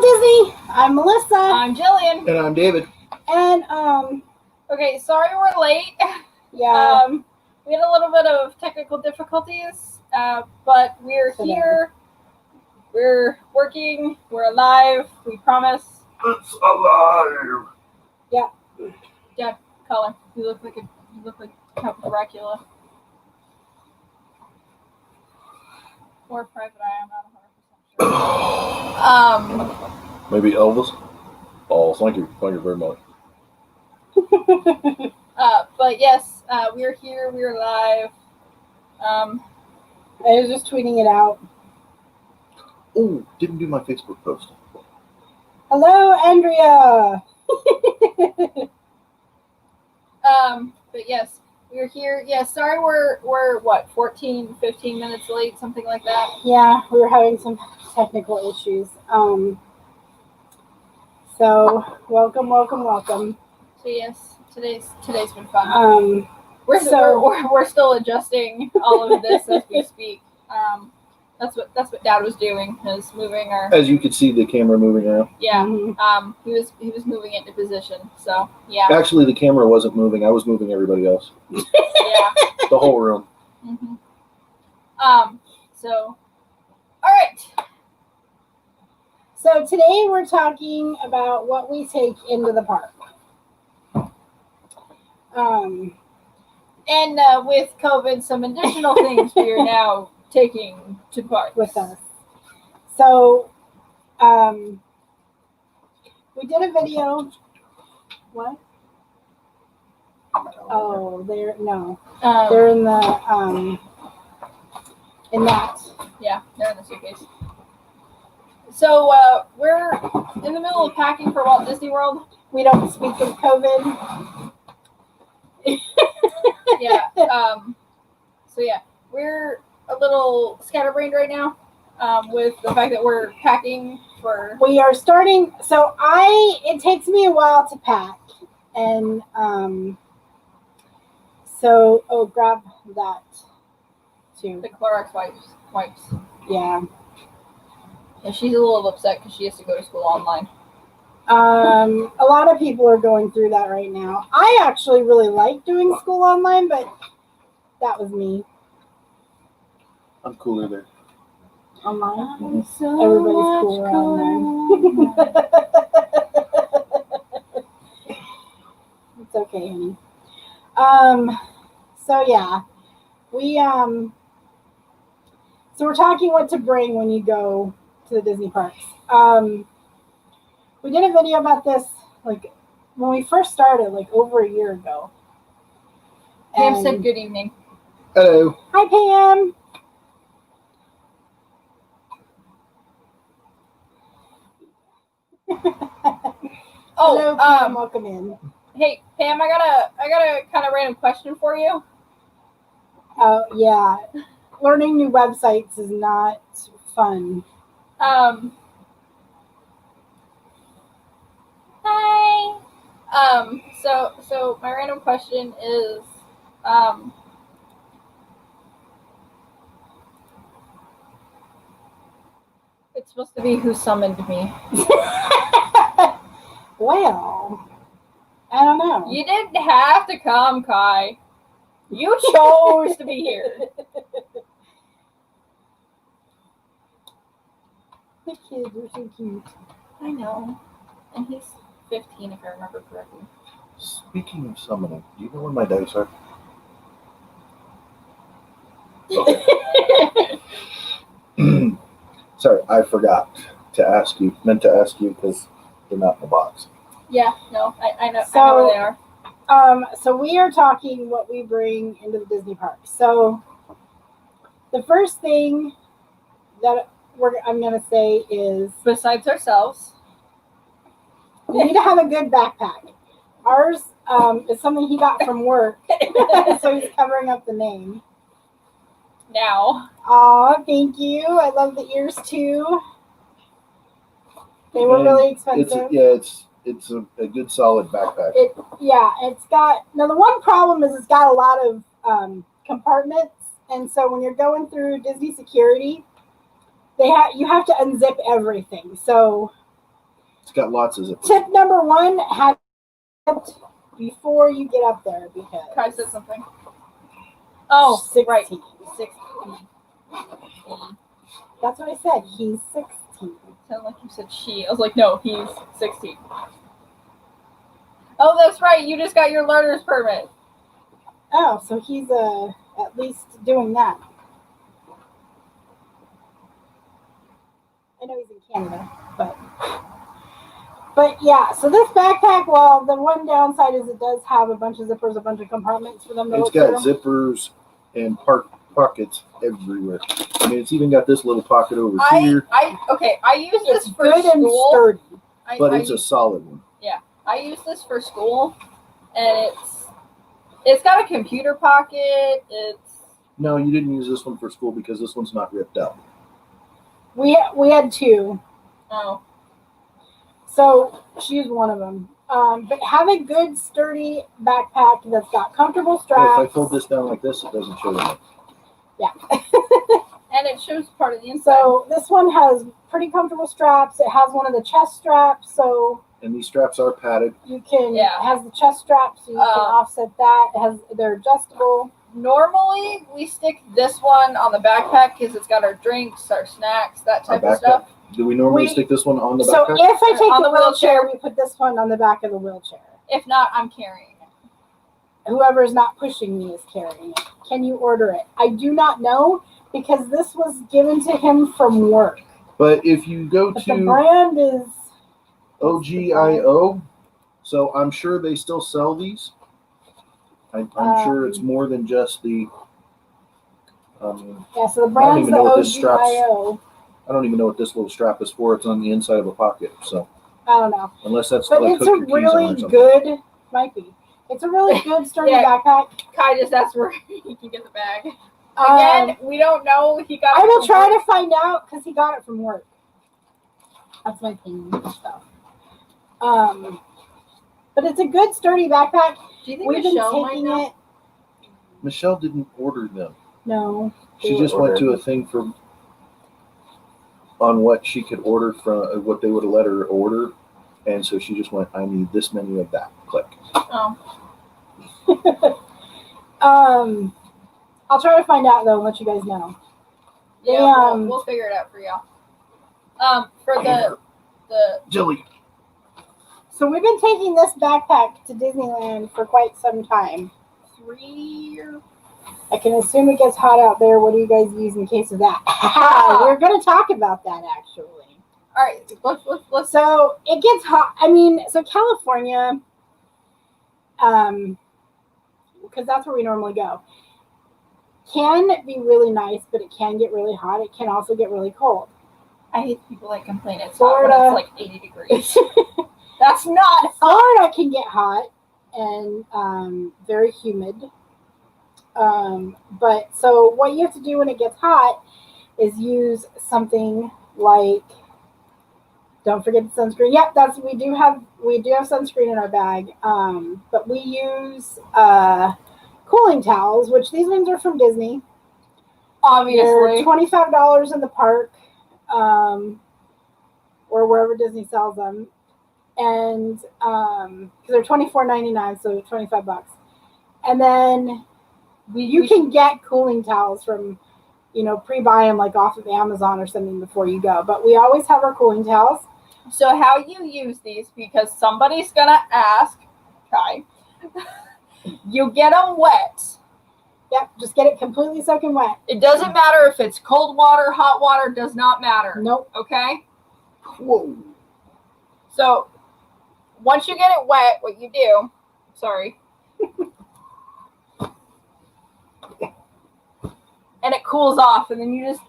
Disney. I'm Melissa. I'm Jillian. And I'm David. And Okay, sorry we're late. yeah, We had a little bit of technical difficulties, but we're here. We're working. We're alive. We promise. It's alive. Yeah, color. You look like Count Dracula. Or Private Eye. I'm not 100% sure. Maybe Elvis. Oh, thank you very much. But yes, we're here. We're live. I was just tweeting it out. Oh, didn't do my Facebook post. Hello, Andrea. But yes, we're here. Yeah, sorry we're what, 14, 15 minutes late, something like that. Yeah, we were having some technical issues. So welcome. So yes, today's been fun. We're still adjusting all of this as we speak. That's what Dad was doing, is moving our. As you could see, the camera moving around. Yeah. Mhm. He was moving it into position. So yeah. Actually, the camera wasn't moving. I was moving everybody else. Yeah. The whole room. Mm-hmm. So, all right. So today we're talking about what we take into the park. And with COVID, some additional things we are now taking to park with us. So, we did a video. What? Oh, they're in the in that. Yeah, they're in the suitcase. So we're in the middle of packing for Walt Disney World. We don't speak of COVID. Yeah. So yeah, we're a little scatterbrained right now with the fact that we're packing for. We are starting. So it takes me a while to pack, and so grab that too. The Clorox wipes. Yeah. And she's a little upset because she has to go to school online. A lot of people are going through that right now. I actually really like doing school online, but that was me. I'm cooler there. Online? So everybody's cooler online. It's okay, honey. So yeah. So we're talking what to bring when you go to the Disney parks. We did a video about this like when we first started, like over a year ago. Pam said good evening. Hello. Hi, Pam. Hello, Pam. Welcome in. Hey, Pam, I got a kind of random question for you. Oh yeah, learning new websites is not fun. Hi. So my random question is, it's supposed to be who summoned me. Well, I don't know. You didn't have to come, Kai. You chose to be here. The kids are so cute. I know. And he's 15, if I remember correctly. Speaking of summoning, do you know where my dice are? Okay. Sorry, I forgot to ask you. Meant to ask you because they're not in the box. Yeah, no, I know. I know where they are. So we are talking what we bring into the Disney park. So the first thing that I'm going to say is, besides ourselves, you need to have a good backpack. Ours is something he got from work, so he's covering up the name. Now. Aw, thank you. I love the ears too. They were really expensive. It's a good solid backpack. It's got, now the one problem is it's got a lot of compartments, and so when you're going through Disney security, you have to unzip everything. So It's got lots of zippers. Tip number 1: have it before you get up there because Kai said something. Oh, 16. right. 16. That's what I said. He's 16. Sounded like you said she. I was like, no, he's 16. Oh, that's right. You just got your learner's permit. Oh, so he's at least doing that. I know he's in Canada, but yeah. So this backpack, well, the one downside is it does have a bunch of zippers, a bunch of compartments for them to It's look got through. zippers and pockets everywhere. I mean, it's even got this little pocket over here, I use this It's for good and school. sturdy. but it's a solid one. I use this for school, and it's got a computer pocket. No, you didn't use this one for school because this one's not ripped out. We had 2, Oh, so she used one of them. But have a good sturdy backpack that's got comfortable If straps. I fold this down like this, it doesn't show it. and it shows part of the inside. So this one has pretty comfortable straps. It has one of the chest straps, so And these straps are padded. you can. Yeah. It has the chest straps, so you can offset that. They're adjustable. Normally, we stick this one on the backpack because it's got our drinks, our snacks, that type Our of stuff. Do we normally We- stick this one on the So backpack? if I take On the the wheelchair, wheelchair. we put this one on the back of the wheelchair. If not, I'm carrying it. Whoever's not pushing me is carrying it. Can you order it? I do not know because this was given to him from work. But if you go But the to brand is OGIO, so I'm sure they still sell these. I'm sure it's more than just the. yeah. So the brand's even the know what this strap's- OGIO. I don't even know what this little strap is for. It's on the inside of a pocket, so I don't know, unless that's but like it's hook a your keys on really or something. good. Might be. It's a really good sturdy Yeah. backpack. Kai just asked where he can get the bag. Um, Again, we don't know. He got. I it will from try work. to find out because he got it from work. That's my thing and stuff. But it's a good sturdy backpack. Do you think We've been Michelle might taking know? it. Michelle didn't order them. No. She just went to a thing for on what she could order from what they would have let her order, and so she just went, "I need this many of that." Click. Oh, I'll try to find out though and let you guys know. yeah. Yeah. We'll figure it out for y'all. For the Jilly. So we've been taking this backpack to Disneyland for quite some time. 3 year. I can assume it gets hot out there. What do you guys use in case of that? We're going to talk about that actually. All right, let's. So it gets hot. I mean, so California, because that's where we normally go, can be really nice, but it can get really hot. It can also get really cold. I hate people that complain it's hot when Florida. it's like 80 degrees. That's not. Florida can get hot and very humid. But so what you have to do when it gets hot is use something like, don't forget the sunscreen. Yep, we do have sunscreen in our bag. But we use cooling towels, which these ones are from Disney. They're Obviously. $25 in the park, or wherever Disney sells them, and because they're $24.99, so $25. And then you can get cooling towels from, pre-buy them like off of Amazon or something before you go. But we always have our cooling towels. So how you use these, because somebody's gonna ask, Kai, you get them wet. Yep, just get it completely soaking wet. It doesn't matter if it's cold water, hot water, does not matter. Nope. Okay? Whoa. So once you get it wet, what you do, sorry. And it cools off, and then you just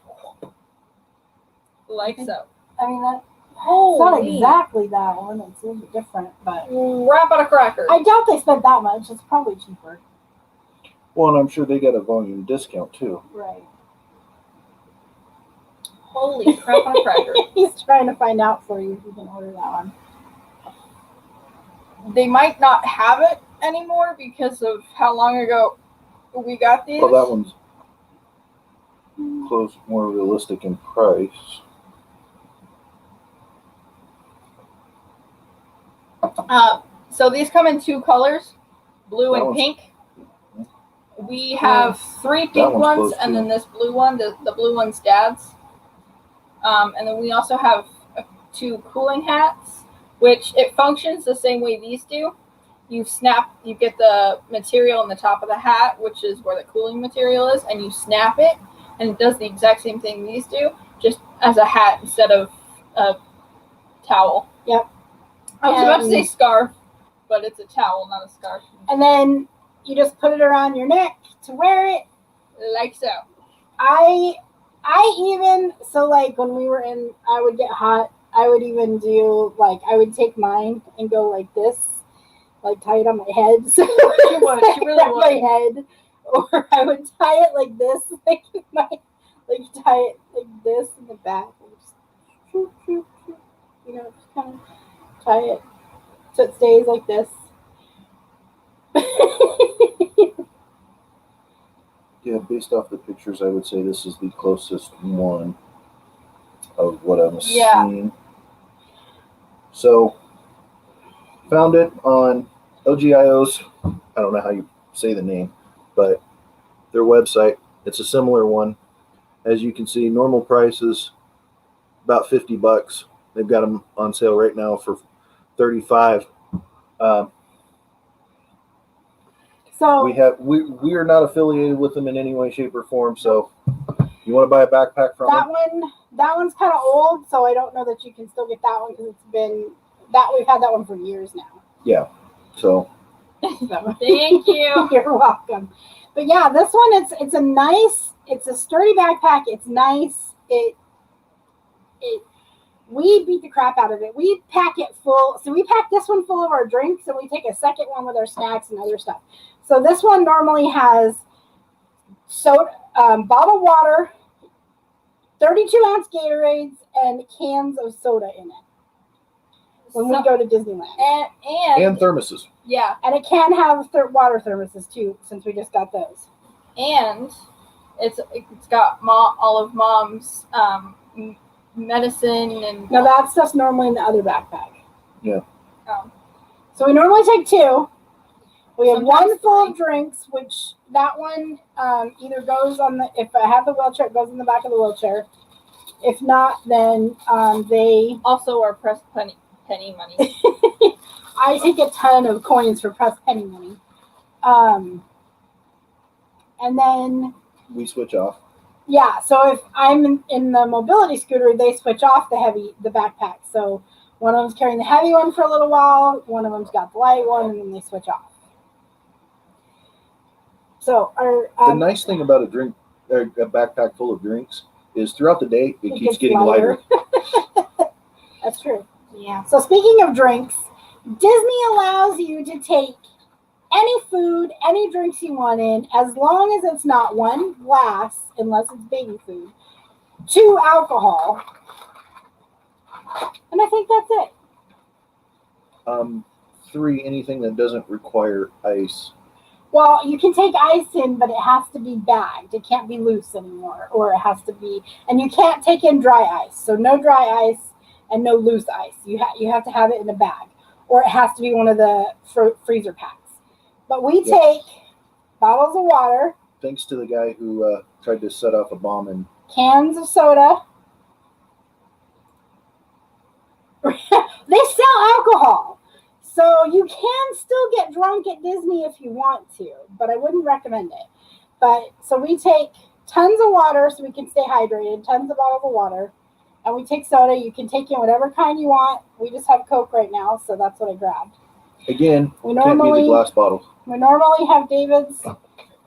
like so. I mean, it's not Holy exactly that one. It's a little bit different, but wrap on a cracker. I doubt they spent that much. It's probably cheaper. Well, and I'm sure they got a volume discount too. Right. Holy crap on a cracker. He's trying to find out for you if you can order that one. They might not have it anymore because of how long ago we got these. Well, that one's close, more realistic in price. So these come in 2 colors, blue That and one's- pink. We have 3 pink one's ones, close, and too. then this blue one. The blue one's Dad's. And then we also have 2 cooling hats, which it functions the same way these do. You get the material in the top of the hat, which is where the cooling material is, and you snap it, and it does the exact same thing these do, just as a hat instead of a towel. Yep. I was about to say scarf, but it's a towel, not a scarf. And then you just put it around your neck to wear it. Like so. I even, so like when we were I would get hot, I would even do like, I would take mine and go like this, like tie it on my head. So She would, she really on my would. head. Or I would tie it like this, like tie it like this in the back. And just, shoop, shoop, shoop, just kind of tie it so it stays like this. Yeah, based off the pictures, I would say this is the closest one of what I'm seeing. So, found it on LGIO's, I don't know how you say the name, but their website. It's a similar one. As you can see, normal price is about $50. They've got them on sale right now for $35. So we are not affiliated with them in any way, shape, or form. So, you want to buy a backpack from them? that one's kind of old, so I don't know that you can still get that one because we've had that one for years now. Yeah. So. Thank you. You're welcome. But yeah, this one it's a sturdy backpack. It's nice. We beat the crap out of it. We pack it full. So we pack this one full of our drinks, and we take a second one with our snacks and other stuff. So this one normally has soda, bottled water, 32-ounce Gatorades, and cans of soda in it when we go to Disneyland. And Thermoses. Yeah. And it can have water thermoses too, since we just got those. And it's got all of Mom's medicine and. Now that stuff's normally in the other backpack. Yeah. So we normally take 2. We have Sometimes one full 3. of drinks, which that one either goes on if I have the wheelchair, it goes in the back of the wheelchair. If not, then they Also our press penny money. I take a ton of coins for press penny money. And then We switch off. yeah, so if I'm in the mobility scooter, they switch off the backpack. So one of them's carrying the heavy one for a little while, one of them's got the light one, and then they switch off. So The nice thing about a backpack full of drinks is throughout the day it keeps gets getting lighter. That's true. Yeah. So speaking of drinks, Disney allows you to take any food, any drinks you want in, as long as it's not 1 glass, unless it's baby food, 2 alcohol. And I think that's it. 3, anything that doesn't require ice. Well, you can take ice in, but it has to be bagged. It can't be loose anymore, or it has to be, and you can't take in dry ice. So no dry ice and no loose ice. You have to have it in a bag, or it has to be one of the freezer packs. But we take bottles of water, Thanks to the guy who tried to set off a bomb in. cans of soda. They sell alcohol. So you can still get drunk at Disney if you want to, but I wouldn't recommend it. But so we take tons of water so we can stay hydrated, tons of bottles of water, and we take soda. You can take in whatever kind you want. We just have Coke right now, so that's what I grabbed. Again, We can't be the normally glass bottle. have David's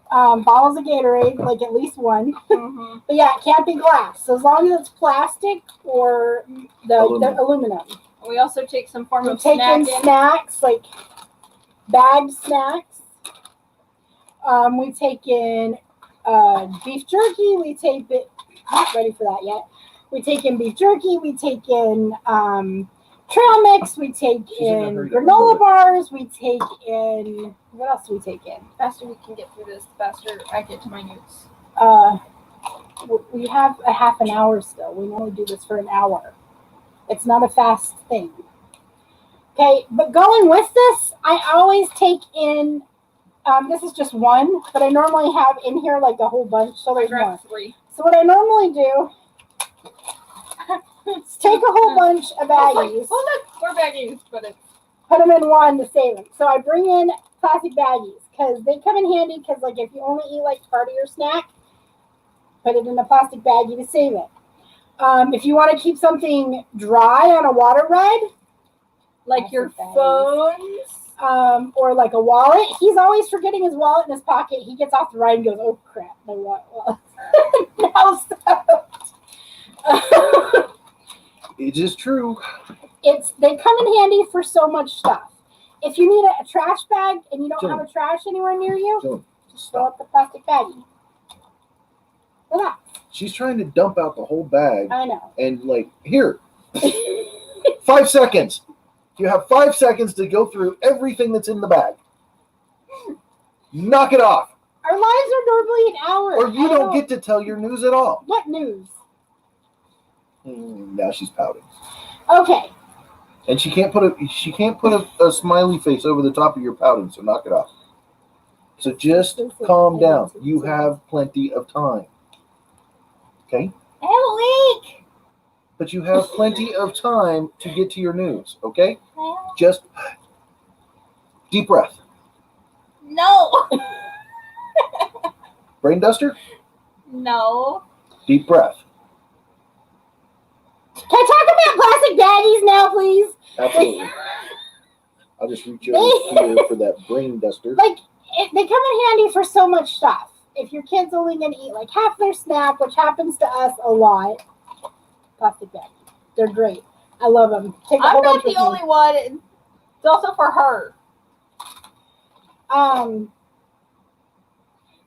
bottles of Gatorade, like at least one. Mm-hmm. But yeah, it can't be glass. So as long as it's plastic or the aluminum. We also take some form We of take snack in snacks, like bagged snacks. We take in beef jerky. We take it. Not ready for that yet. We take in beef jerky. We take in trail mix. We take in granola bars. We take in what else do we take in? The faster we can get through this, the faster I get to my notes. We have a half an hour still. We only do this for an hour. It's not a fast thing. Okay, but going with this, I always take in. This is just one, but I normally have in here like a whole bunch. So I there's more. grabbed 3. So what I normally do is take a whole bunch of baggies, Oh look, more baggies, but it's put them in one to save them. So I bring in plastic baggies because they come in handy. Because like if you only eat like part of your snack, put it in a plastic baggie to save it. If you want to keep something dry on a water ride, like your Plastic baggies. phones. Or like a wallet. He's always forgetting his wallet in his pocket. He gets off the ride and goes, "Oh crap, my wallet!" Now stopped. It is true. They come in handy for so much stuff. If you need a trash bag and you don't have a trash anywhere near you, Joan, just fill up the plastic baggie. Relax. she's trying to dump out the whole bag, I know. and like, here, 5 seconds. You have 5 seconds to go through everything that's in the bag. Knock it off, Our lives are normally an hour. or you don't get to tell your news at all. What news? Now she's pouting, Okay. and she can't put a smiley face over the top of your pouting. So knock it off. So just calm down. You have plenty of time. Okay? I have a leak. But you have plenty of time to get to your news. Okay? Just deep breath. No. Brain duster? No. Deep breath. Can I talk about plastic baggies now, please? Absolutely. I'll just reach over here for that brain duster. Like, they come in handy for so much stuff. If your kid's only going to eat like half their snack, which happens to us a lot, plastic baggies. They're great. I love them. Take a I'm whole not bunch the with me. only one. It's also for her.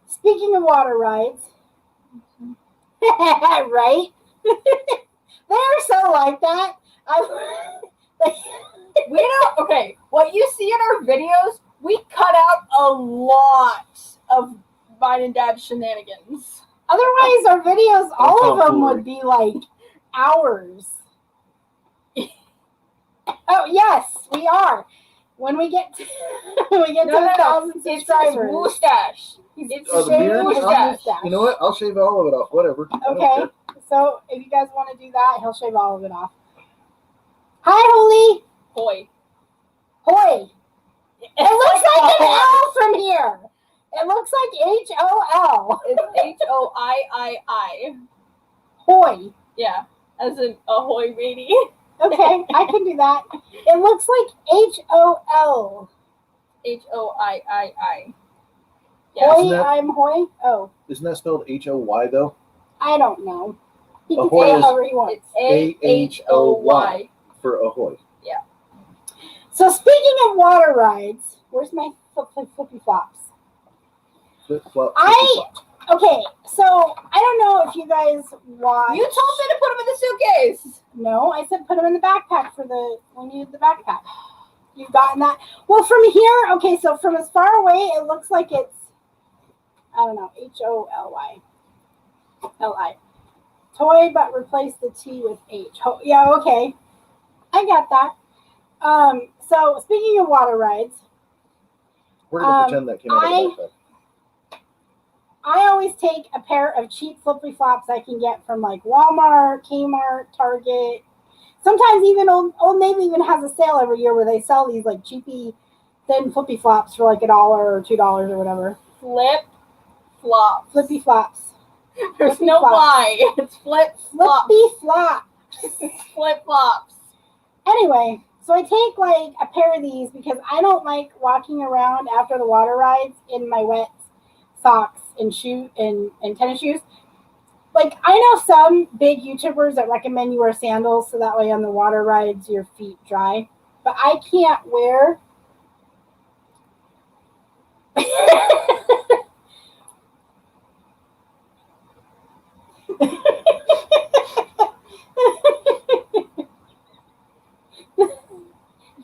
Speaking of water rides, right? They are so like that. We don't. Okay, what you see in our videos, we cut out a lot of mine and Dad's shenanigans. Otherwise, our videos, all of them tomfoolery. would be like hours. Oh yes, we are. When we get to, when we get to 1,000 It's his subscribers, mustache. It's Oh, the beard? his I'll- mustache. You know what? I'll shave all of it off. Whatever. I don't Okay, care. so if you guys want to do that, he'll shave all of it off. Hi, Holy. Boy. Hoy. It looks like an L from here. It looks like HOL. It's HOIII. Hoy. Yeah, as in ahoy, matey. Okay, I can do that. It looks like HOL. HOIII. Hoy, Isn't that- I'm Hoy. Oh, Isn't that spelled H-O-Y though? I don't know. He can Ahoy say it is- however he wants. It's AHOY. For ahoy. So speaking of water rides, where's my flippy flops? Flip flop. I- Okay, so I don't know if you guys watch. You told me to put them in the suitcase. No, I said put them in the backpack for when you need the backpack. You've gotten that. Well, from here, okay, so from as far away, it looks like it's, I don't know, HOLY. LI. Toy, but replace the T with H. Yeah, okay. I got that. So speaking of water rides, We're gonna pretend that came out of the backpack. I always take a pair of cheap flippy flops I can get from like Walmart, Kmart, Target. Sometimes even Old Navy even has a sale every year where they sell these like cheapy thin flippy flops for like $1 or $2 or whatever. Flip flop. Flippy flops. There's Flippy no flops. Y. It's flip flop. Flippy flop. Flip flops. Anyway, so I take like a pair of these because I don't like walking around after the water rides in my wet socks and and tennis shoes. Like I know some big YouTubers that recommend you wear sandals so that way on the water rides your feet dry. But I can't wear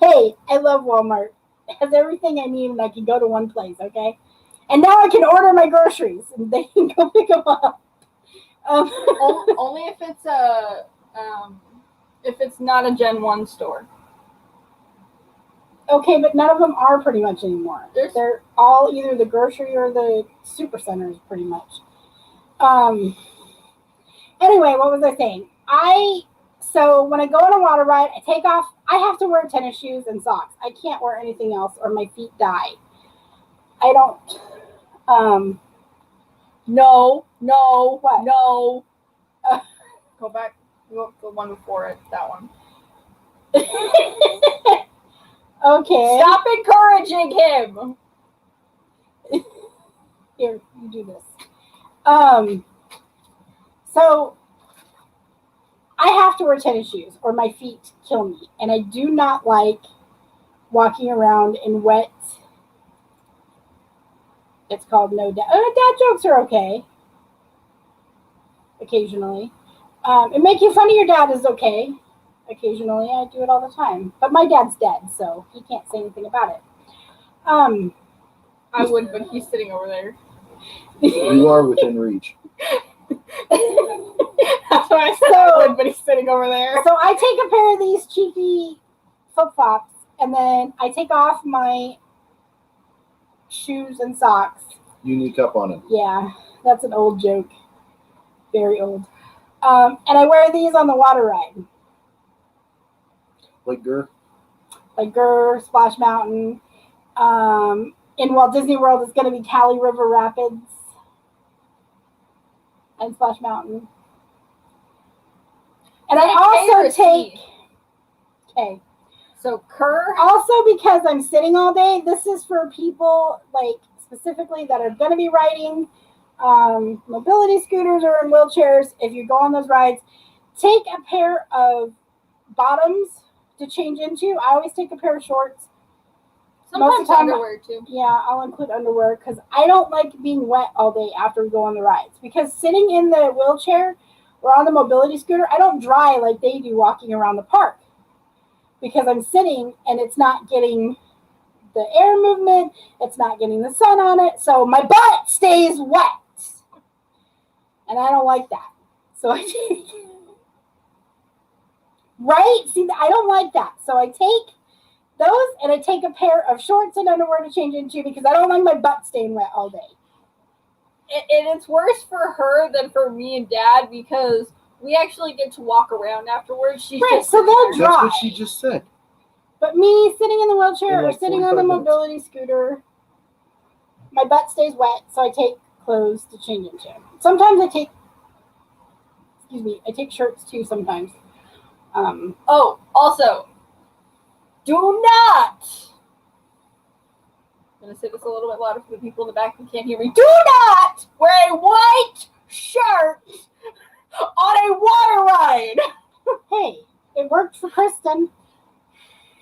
Hey, I love Walmart. It has everything I need and I can go to one place, okay? And now I can order my groceries and they can go pick them up. Only if it's not a Gen 1 store. Okay, but none of them are pretty much anymore. They're all either the grocery or the super centers, pretty much. Anyway, what was I saying? So when I go on a water ride, I take off. I have to wear tennis shoes and socks. I can't wear anything else, or my feet die. I don't. No. What? No. Go back. Go the one before it. That one. Okay. Stop encouraging him. Here, you do this. So I have to wear tennis shoes or my feet kill me. And I do not like walking around in wet. It's called no dad. Dad jokes are okay. Occasionally. And making fun of your dad is okay. Occasionally. I do it all the time. But my dad's dead, so he can't say anything about it. I would, but he's sitting over there. You are within reach. That's why I said I would, but he's sitting over there. So I take a pair of these cheeky flip-flops, and then I take off my shoes and socks. Unique up on it. Yeah, that's an old joke. Very old. And I wear these on the water ride. Like Gurr. Like Gurr, Splash Mountain. In Walt Disney World, it's going to be Kali River Rapids and Splash Mountain. And I also take... Okay. So Kerr. Also, because I'm sitting all day, this is for people like specifically that are going to be riding mobility scooters or in wheelchairs. If you go on those rides, take a pair of bottoms to change into. I always take a pair of shorts. Sometimes Most of the time, underwear too. Yeah, I'll include underwear because I don't like being wet all day after we go on the rides. Because sitting in the wheelchair or on the mobility scooter, I don't dry like they do walking around the park. Because I'm sitting and it's not getting the air movement, it's not getting the sun on it, so my butt stays wet. And I don't like that. So I take... Right? See, I don't like that. So I take those and I take a pair of shorts and underwear to change into because I don't like my butt staying wet all day. And it's worse for her than for me and Dad because we actually get to walk around afterwards. She's Right, just so they'll That's dry. what she just said. But me sitting in the wheelchair In like or sitting on the 45 minutes. mobility scooter, my butt stays wet, so I take clothes to change into. Sometimes I take shirts too sometimes. Oh, also, do not. I'm going to say this a little bit louder for the people in the back who can't hear me. Do not wear a white shirt on a water ride. Hey, it worked for Kristen.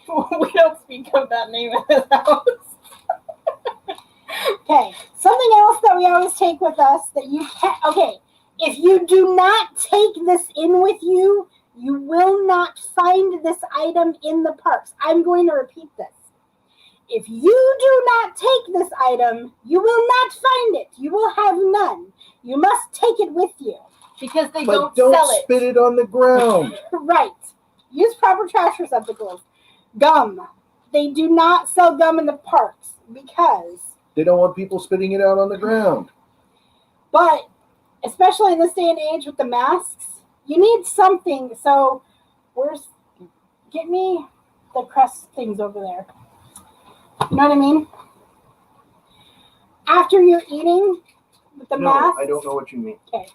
We don't speak of that name in this house. Okay, something else that we always take with us that you can't. Okay, if you do not take this in with you, you will not find this item in the parks. I'm going to repeat this. If you do not take this item, you will not find it. You will have none. You must take it with you. Because they But don't sell spit it on the ground. Right. Use proper trash receptacles. Gum. They do not sell gum in the parks because... They don't want people spitting it out on the ground. But, especially in this day and age with the masks, you need something. So, get me the crust things over there. You know what I mean? After you're eating with the No, mask. I don't know what you mean. Okay.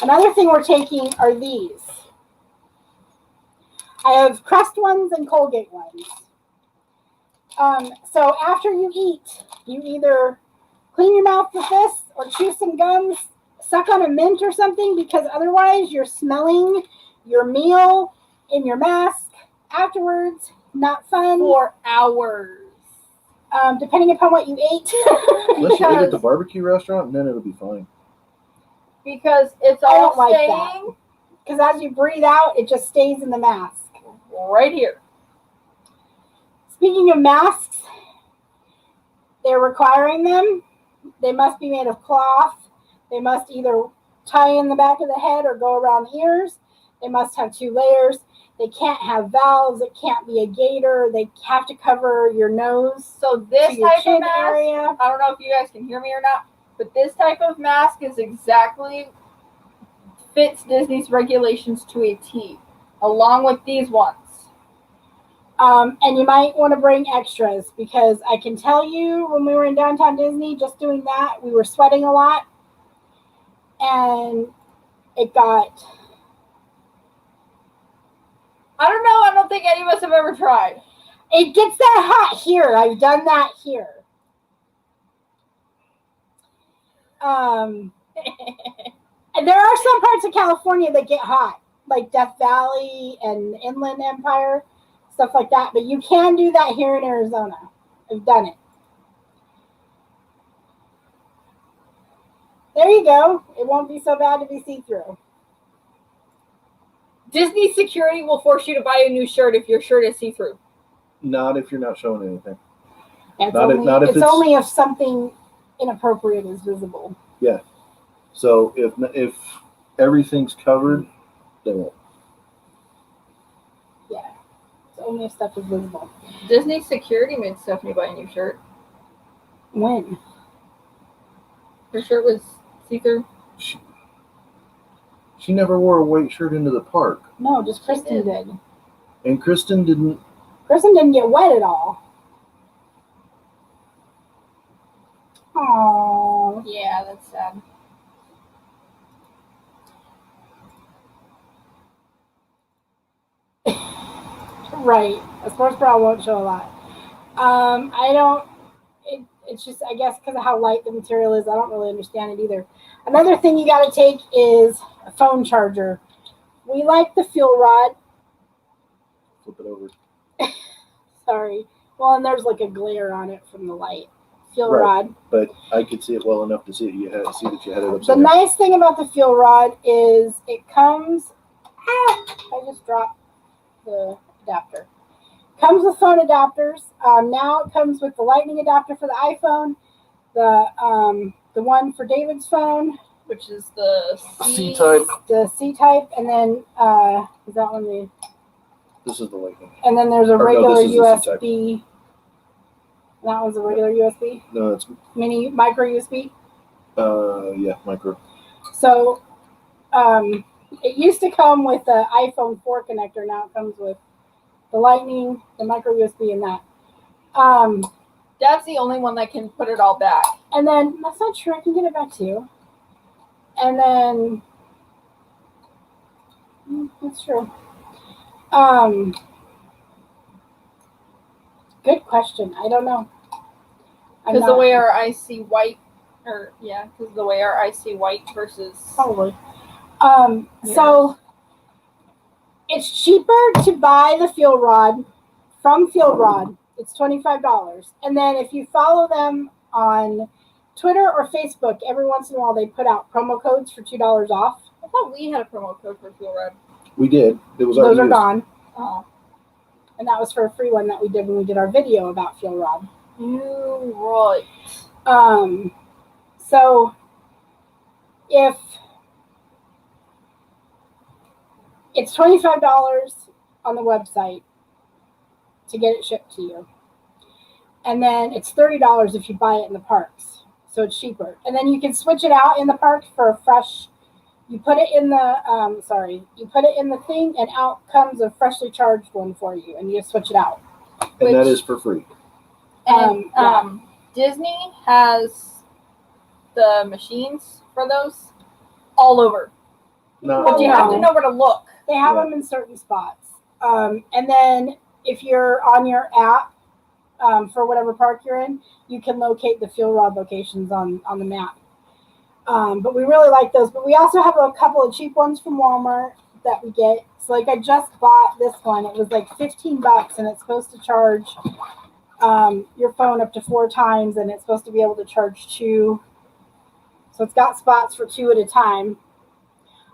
Another thing we're taking are these. I have Crest ones and Colgate ones. So after you eat, you either clean your mouth with this or chew some gums, suck on a mint or something, because otherwise you're smelling your meal in your mask afterwards. Not fun. for hours. Depending upon what you ate. Unless you eat at the Because barbecue restaurant, and then it'll be fine. Because it's I all don't like staying as you breathe out, it just stays in the mask. right here. Speaking of masks, they're requiring them. They must be made of cloth. They must either tie in the back of the head or go around the ears. They must have 2 layers. They can't have valves. It can't be a gator. They have to cover your nose So to this your type of chin mask, area. I don't know if you guys can hear me or not, but this type of mask is exactly fits Disney's regulations to a T, along with these ones. And you might want to bring extras because I can tell you when we were in downtown Disney, just doing that, we were sweating a lot. And it got, I don't know. I don't think any of us have ever tried. it gets that hot here. I've done that here. And there are some parts of California that get hot, like Death Valley and Inland Empire, stuff like that. But you can do that here in Arizona. I've done it. There you go. It won't be so bad to be see-through. Disney security will force you to buy a new shirt if your shirt is see-through. Not if you're not showing anything. It's Not if- only, not if it's it's- only if something inappropriate is visible. So if everything's covered, they won't. Yeah. It's only if stuff is visible. Disney security made Stephanie buy a new shirt. When? Her shirt was see-through. She never wore a white shirt into the park, No, just Kristen did. did. and Kristen didn't. Kristen didn't get wet at all. Oh. Yeah, that's sad. Right. A sports bra won't show a lot. I don't. It's just, I guess, because of how light the material is, I don't really understand it either. Another thing you got to take is a phone charger. We like the fuel rod. Flip it over. Sorry. Well, and there's like a glare on it from the light. Fuel Right. rod. But I could see it well enough to see it. See that you had it The upside down. nice thing about the fuel rod is it comes. I just dropped the adapter. Comes with phone adapters. Now it comes with the lightning adapter for the iPhone, the one for David's phone, Which is the C-type. the C type, and then is that one the? This is the lightning. And then there's a Or no, regular this is the C-type. USB. That one's a regular USB, No, it's mini micro USB. yeah, micro. So, it used to come with the iPhone 4 connector. Now it comes with the Lightning, the micro USB, and that. Dad's the only one that can put it all back. And then that's not true. I can get it back too. And then that's true. Good question. I don't know. Because the way our eyes see white, because the way our eyes see white versus. Probably. Yeah. So it's cheaper to buy the fuel rod from Fuel Rod. It's $25. And then if you follow them on Twitter or Facebook, every once in a while they put out promo codes for $2 off. I thought we had a promo code for Fuel Red. We did. It was Those already are used. gone. Oh. And that was for a free one that we did when we did our video about Fuel Rod. You right. So if it's $25 on the website to get it shipped to you. And then it's $30 if you buy it in the parks. So it's cheaper. And then you can switch it out in the park for a fresh, you put it in the, you put it in the thing and out comes a freshly charged one for you and you just switch it out. And that Which- is for free. And Yeah. Disney has the machines for those all over. Not But you no. have to know where to look. They have Yeah. them in certain spots. And then if you're on your app for whatever park you're in, you can locate the fuel rod locations on the map. But we really like those. But we also have a couple of cheap ones from Walmart that we get. So like I just bought this one. It was like $15 and it's supposed to charge your phone up to 4 times and it's supposed to be able to charge 2. So it's got spots for 2 at a time.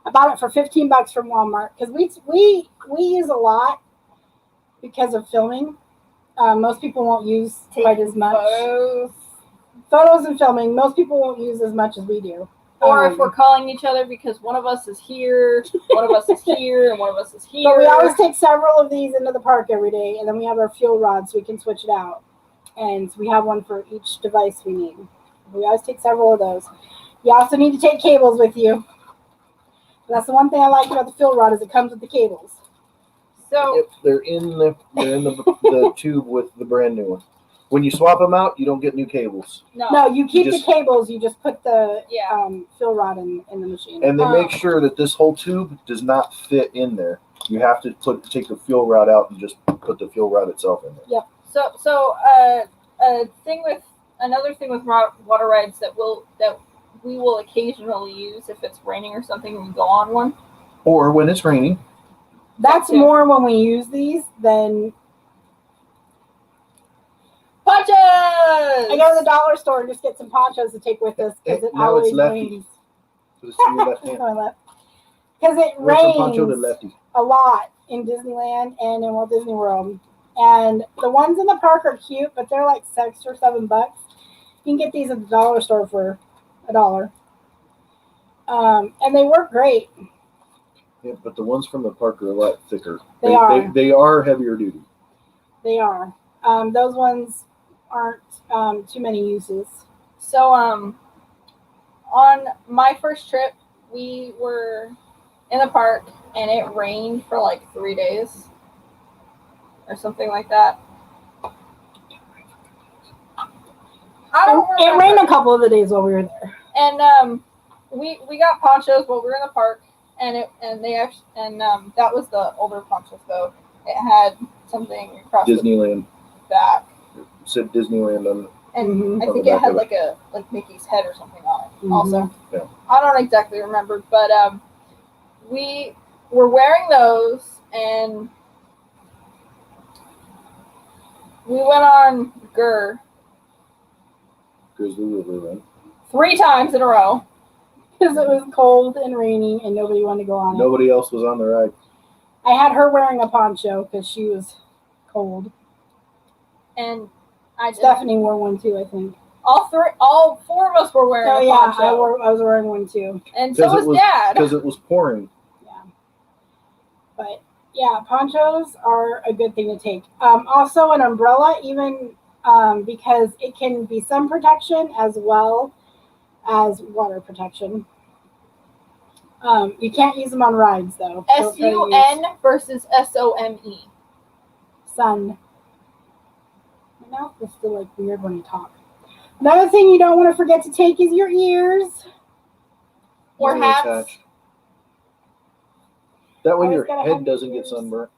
I bought it for $15 from Walmart because we use a lot because of filming. Most people won't use quite as much. Photos. Photos and filming, most people won't use as much as we do. Or if we're calling each other because one of us is here, one of us is here, and one of us is here. But we always take several of these into the park every day, and then we have our fuel rod so we can switch it out. And we have one for each device we need. We always take several of those. You also need to take cables with you. That's the one thing I like about the fuel rod is it comes with the cables. So Yep, they're in the tube with the brand new one. When you swap them out, you don't get new cables, No, you keep just- the cables. You just put the yeah, fuel rod in the machine. and they make sure that this whole tube does not fit in there. You have to take the fuel rod out and just put the fuel rod itself in there. so another thing with water rides that we will occasionally use if it's raining or something and we go on one. Or when it's raining, That's Yeah. more when we use these than Ponchos! I go to the dollar store and just get some ponchos to take with us because it Now it's always lefty. rains. put it to your left hand. Because it Went from poncho to rains lefty. a lot in Disneyland and in Walt Disney World. And the ones in the park are cute, but they're like $6 or $7. You can get these at the dollar store for $1. And they work great. Yeah, but the ones from the park are a lot thicker. They are. They are heavier duty. They are. Those ones aren't too many uses. So on my first trip, we were in the park and it rained for like 3 days or something like that. I don't It remember. rained a couple of the days while we were there. And we got ponchos while we were in the park, and that was the older ponchos though. It had something across Disneyland. the back, It said Disneyland on and Mhm. I On think the it back had of like Mickey's head or something on it. Mhm. Also, Yeah. I don't exactly remember, but we were wearing those, and we went on GUR Grizzly River Run. 3 times in a row. Because it was cold and raining and nobody wanted to go on it. Nobody else was on the ride. I had her wearing a poncho because she was cold. And I just, Stephanie wore one too, I think. all 4 of us were wearing Oh a yeah, poncho. I was wearing one too. And so was Dad. Because it was pouring. Yeah. But yeah, ponchos are a good thing to take. Also an umbrella, even because it can be sun protection as well as water protection. You can't use them on rides though. Don't try to use SUN versus SOME. sun. My mouth is still like weird when you talk. Another thing you don't want to forget to take is your ears. Or Ear hats. attached. That way Always your gotta have head your doesn't get ears. sunburned.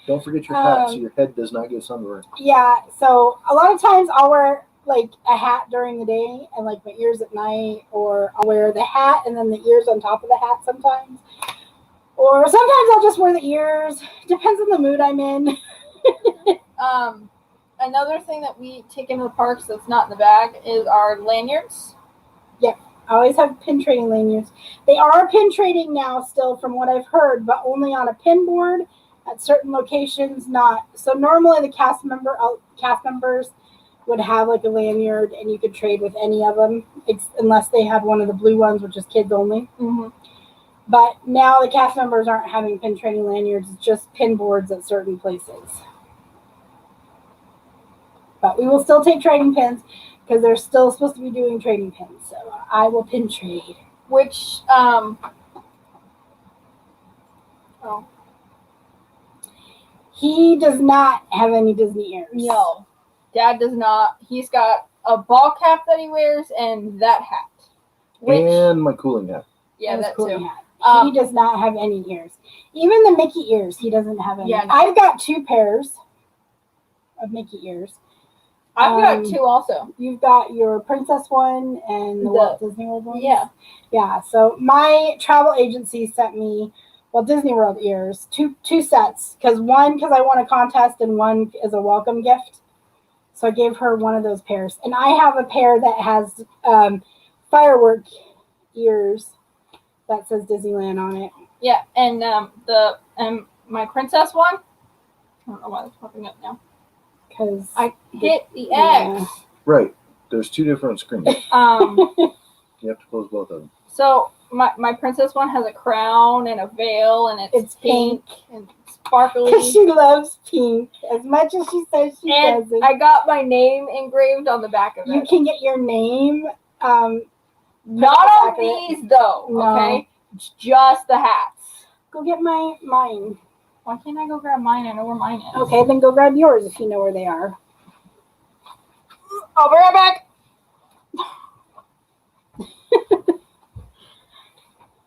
Don't forget your hat so Um, your head does not get sunburned. Yeah, so a lot of times I'll wear like a hat during the day and like my ears at night, or I'll wear the hat and then the ears on top of the hat sometimes. Or sometimes I'll just wear the ears. Depends on the mood I'm in. Another thing that we take into the parks that's not in the bag is our lanyards. I always have pin trading lanyards. They are pin trading now still from what I've heard, but only on a pin board at certain locations, not. So normally the cast members would have like a lanyard and you could trade with any of them, unless they had one of the blue ones, which is kids only. Mm-hmm. But now the cast members aren't having pin trading lanyards, it's just pin boards at certain places. But we will still take trading pins because they're still supposed to be doing trading pins. So I will pin trade. Which, He does not have any Disney ears. no. Dad does not. He's got a ball cap that he wears and that hat. Which, And my cooling hat. yeah, His that cooling too. hat. Um, He does not have any ears. Even the Mickey ears, he doesn't have any. Yeah, no. I've got 2 pairs of Mickey ears. I've got um, 2 also. You've got your princess one and the Walt Disney World one. Yeah. Yeah. So my travel agency sent me Walt Disney World ears, two sets, because I won a contest and one is a welcome gift. So I gave her one of those pairs, and I have a pair that has firework ears that says Disneyland on it. Yeah, and my princess one, I don't know why it's popping up now. Because I hit the Yeah. X. Right. There's 2 different screens. You have to close both of them. So my princess one has a crown and a veil, and it's pink and sparkly. Because she loves pink as much as she says she And doesn't. I got my name engraved on the back of it. You can get your name. Not on on the back of it. these though. No. Okay, it's just the hats. Go get mine. Why can't I go grab mine? I know where mine is. Okay, then go grab yours if you know where they are. I'll be right back.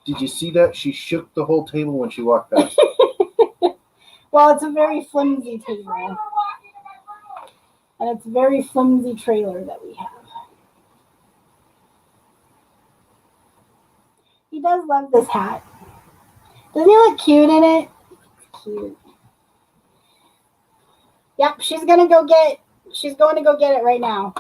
Did you see that? She shook the whole table when she walked past. Well, it's a very flimsy table. And it's a very flimsy trailer that we have. He does love this hat. Doesn't he look cute in it? It's cute. Yep, she's going to go get it right now.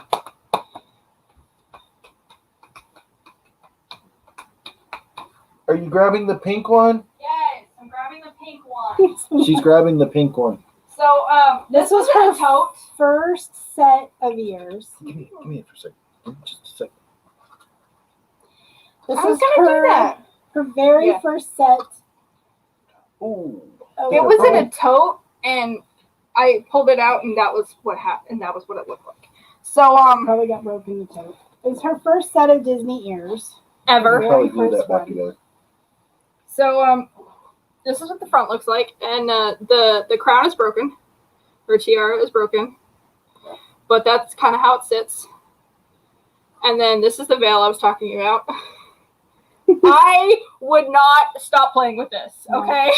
Are you grabbing the pink one? Yes, I'm grabbing the pink one. She's grabbing the pink one. So this was her her tote. first set of ears. Give me it for a second. Give me just a second. This I was is gonna do that. her very Yeah. first set. Ooh. Of It was in her- a tote, and I pulled it out, and that was what happened. And that was what it looked like. So Probably got broken in the tote. It's her first set of Disney ears. ever. Yeah. Probably glue first that back one. together. So this is what the front looks like, and the crown is broken, her tiara is broken, but that's kind of how it sits. And then this is the veil I was talking about. I would not stop playing with this. Okay,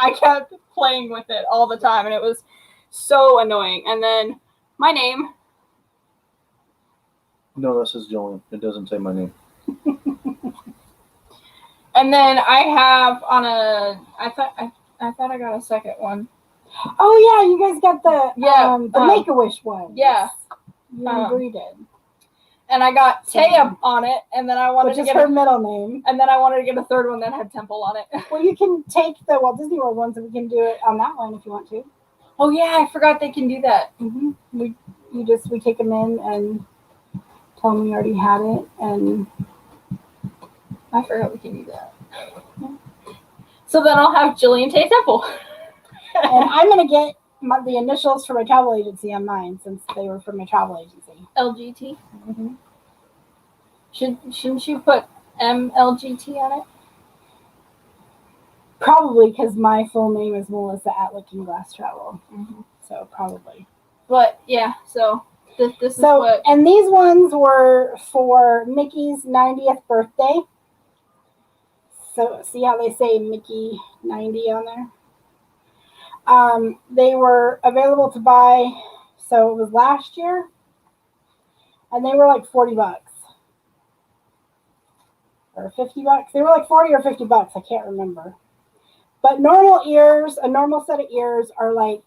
I kept playing with it all the time, and it was so annoying. And then my name. No, this is Jillian. It doesn't say my name. And then I have on a. I thought I got a second one. Oh yeah, you guys got the Make-A-Wish one. Yeah. You and Bree did. And I got Taya on it, and then I wanted Which to is get her middle name. and then I wanted to get a third one that had Temple on it. Well, you can take the Walt Disney World ones and we can do it on that one if you want to. Oh yeah, I forgot they can do that. Mm-hmm. We take them in and tell them we already had it, and I forgot we can do that. So then I'll have Jillian Tay Temple. and I'm gonna get the initials for my travel agency on mine since they were from my travel agency. LGT. Mm-hmm. Shouldn't you put MLGT on it? Probably because my full name is Melissa at Looking Glass Travel, so probably. But yeah, so this is So, what. and these ones were for Mickey's 90th birthday. So, see how they say Mickey 90 on there? They were available to buy, so it was last year, and they were like $40 or $50. They were like 40 or $50. I can't remember. But normal ears, a normal set of ears are like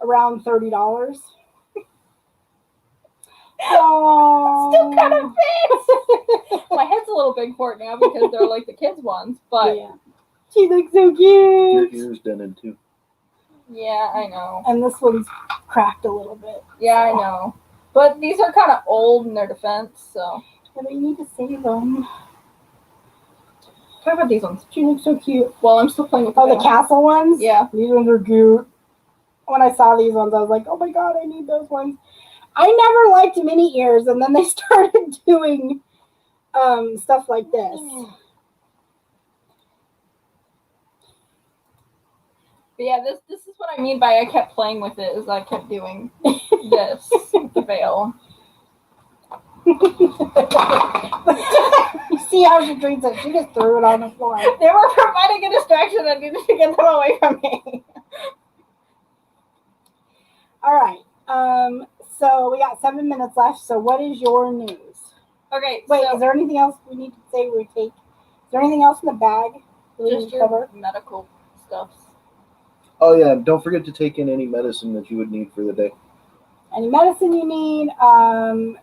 around $30. Oh, Still kind of big. My head's a little big for it now because they're like the kids' ones, but yeah. She looks so Your cute. ears dented too. yeah, I know. And this one's cracked a little bit. Yeah, I know. But these are kind of old in their defense, so. Yeah, but you need to save them. Talk about these ones. She looks so cute. Well, I'm still playing with Oh, the veil. castle ones? Yeah. These ones are cute. When I saw these ones, I was like, oh my god, I need those ones. I never liked mini ears, and then they started doing stuff like this. But yeah, this is what I mean by I kept playing with it, is I kept doing this with the veil. You see how she treats it? She just threw it on the floor. They were providing a distraction. I needed to get them away from me. All right. So we got 7 minutes left. So what is your news? Okay, Wait, so is there anything else we need to say? Is there anything else in the bag that we need just to your cover? medical stuff. Oh yeah, don't forget to take in any medicine that you would need for the day. Any medicine you need? I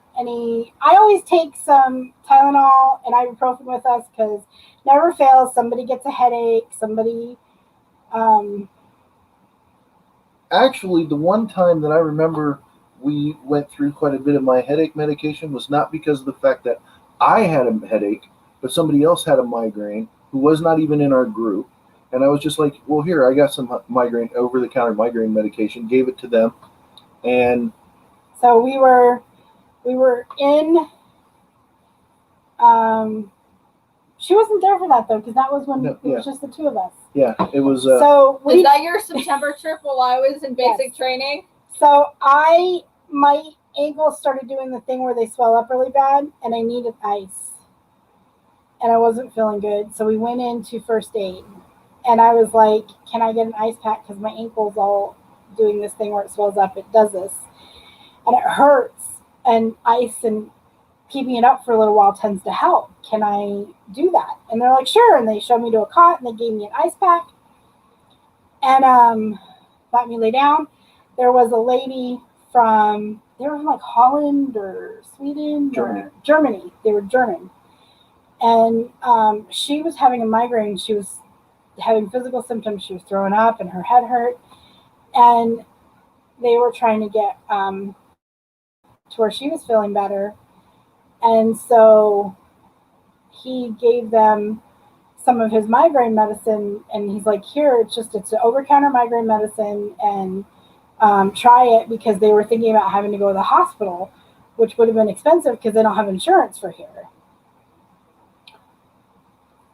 always take some Tylenol and ibuprofen with us because never fails. Somebody gets a headache. Somebody. Actually, the one time that I remember we went through quite a bit of my headache medication was not because of the fact that I had a headache, but somebody else had a migraine who was not even in our group. And I was just like, well, here, I got some migraine, over-the-counter migraine medication, gave it to them. And So we were in, she wasn't there for that though, because that was when No, it was just the two of us. yeah, it was, So Is that your September trip while I was in basic Yes. training? So my ankles started doing the thing where they swell up really bad, and I needed ice, and I wasn't feeling good. So we went into first aid, and I was like, "Can I get an ice pack? Because my ankle's all doing this thing where it swells up. It does this, and it hurts. And ice and keeping it up for a little while tends to help. Can I do that?" And they're like, "Sure." And they showed me to a cot, and they gave me an ice pack, and let me lay down. There was a lady from, they were from like Holland or Sweden Germany. or Germany. They were German. And she was having a migraine. She was having physical symptoms. She was throwing up and her head hurt. And they were trying to get to where she was feeling better. And so he gave them some of his migraine medicine. And he's like, "Here, it's an over-counter migraine medicine. And try it," because they were thinking about having to go to the hospital, which would have been expensive because they don't have insurance for here.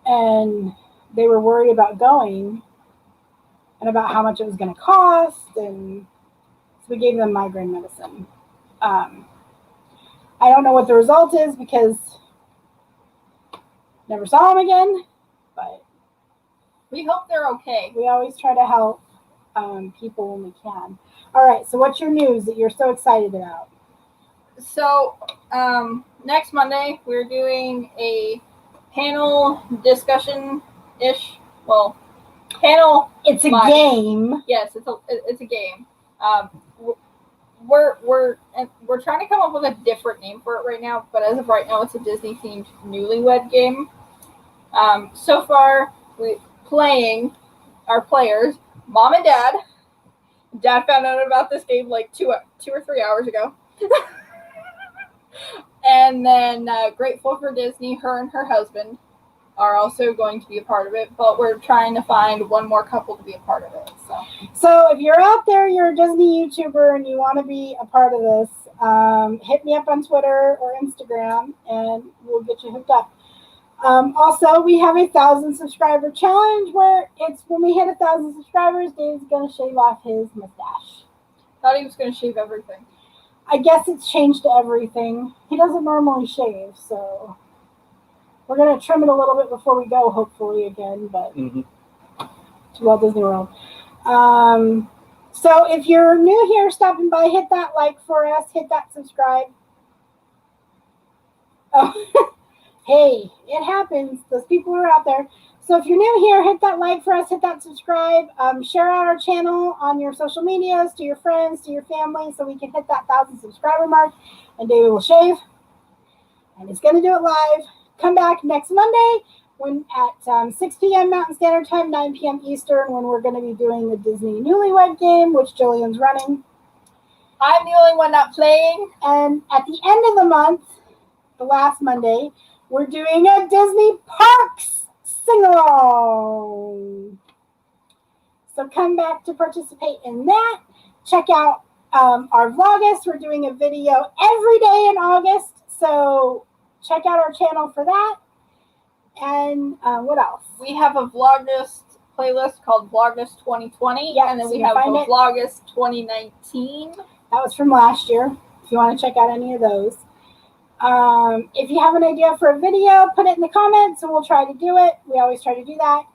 And they were worried about going and about how much it was going to cost. And so we gave them migraine medicine. I don't know what the result is because never saw them again, but We hope they're okay. we always try to help people when we can. All right, so what's your news that you're so excited about? So, next Monday, we're doing a panel discussion-ish. Well, panel. It's a Live. game. Yes, it's a game. We're trying to come up with a different name for it right now, but as of right now, it's a Disney-themed Newlywed Game. So far, our players, Mom and Dad. Dad found out about this game like 2 or 3 hours ago. And then Grateful for Disney, her and her husband are also going to be a part of it, but we're trying to find one more couple to be a part of it. So if you're out there, you're a Disney YouTuber and you want to be a part of this, hit me up on Twitter or Instagram and we'll get you hooked up. Also, we have a 1,000 subscriber challenge where it's when we hit 1,000 subscribers, Dave's going to shave off his mustache. Thought he was going to shave everything. I guess it's changed to everything. He doesn't normally shave, so we're going to trim it a little bit before we go, hopefully, again, but to Walt Disney World. So if you're new here, stopping by, hit that like for us, hit that subscribe. Oh, hey, it happens. Those people are out there. So if you're new here, hit that like for us, hit that subscribe, share out our channel on your social medias, to your friends, to your family, so we can hit that 1,000 subscriber mark, and David will shave, and he's going to do it live. Come back next Monday when at 6 p.m. Mountain Standard Time, 9 p.m. Eastern, when we're going to be doing the Disney Newlywed Game, which Jillian's running. I'm the only one not playing. And at the end of the month, the last Monday, we're doing a Disney Parks sing-along. So come back to participate in that. Check out our Vlogust. We're doing a video every day in August. So check out our channel for that. And what else? We have a Vlogust playlist called Vlogust 2020. Yeah, and then so we you have find a it. Vlogust 2019. That was from last year, if you want to check out any of those. If you have an idea for a video, put it in the comments and we'll try to do it. We always try to do that.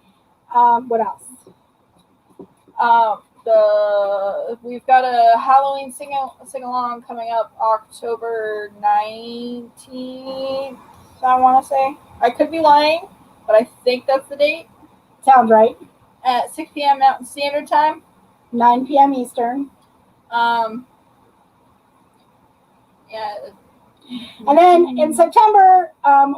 What else? We've got a Halloween sing-along coming up October 19th, I want to say. I could be lying, but I think that's the date. Sounds right. At 6 p.m. Mountain Standard Time. 9 p.m. Eastern. Yeah. And then in September,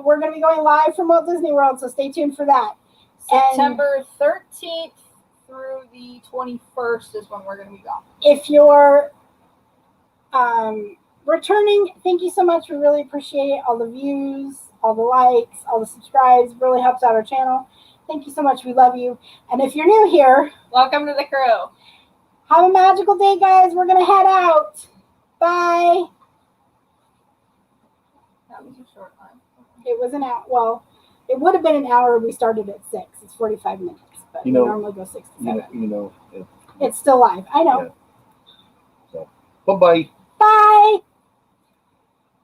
we're going to be going live from Walt Disney World, so stay tuned for that. September 13th through the 21st is when we're going to be gone. If you're returning, thank you so much. We really appreciate all the views, all the likes, all the subscribes. Really helps out our channel. Thank you so much. We love you. And if you're new here, Welcome to the crew. have a magical day, guys. We're going to head out. Bye. That was a short one. It was an hour. Well, it would have been an hour. We started at 6. It's 45 minutes. But You know- we normally go 6 to 7. Yeah. It's still live. I know. Yeah. Bye-bye. Bye.